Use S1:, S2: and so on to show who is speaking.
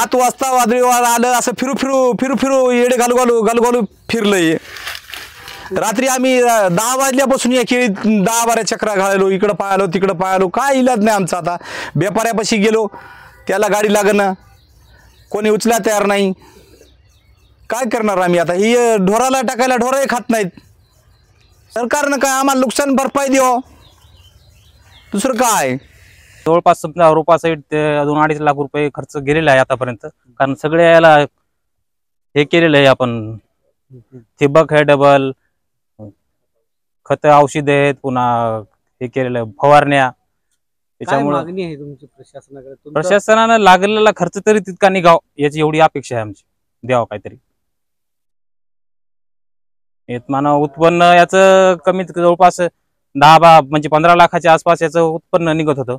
S1: 7 वाजता वादळी वारा आलं असं फिरू फिरू फिरू फिरू येडे घालू फिरलंय। रात्री आम्ही 10 वाजल्यापासून या खेळी 10-12 चक्रा घाललो, इकडं पाहालो तिकडं पाहालो, काय इलाज नाही आमचा। आता व्यापाऱ्यापाशी गेलो, त्याला गाडी लागणं, कोणी उचला तयार नाही, काय करणार आम्ही आता? ही ढोराला टाकायला ढोरही खात नाहीत। सरकारनं काय आम्हाला नुकसान भरपाई द्यावं, दुसरं काय?
S2: जवळपास समजा रोपासहित 2-2.5 लाख रुपये खर्च गेलेला आहे आतापर्यंत, कारण सगळे याला हे केलेलं आहे आपण, ठिबक आहे, डबल खत औषध आहेत, पुन्हा हे केलेलं फवारण्या।
S3: त्याच्यामुळे मागणी आहे तुमची प्रशासनाकडे?
S2: प्रशासनानं लागलेला खर्च तरी तितका निघाव याची एवढी अपेक्षा आहे आमची, द्यावं काहीतरी। मानव उत्पन्न याचं कमीत जवळपास 10 म्हणजे 15 लाखाच्या आसपास याचं उत्पन्न निघत होतं।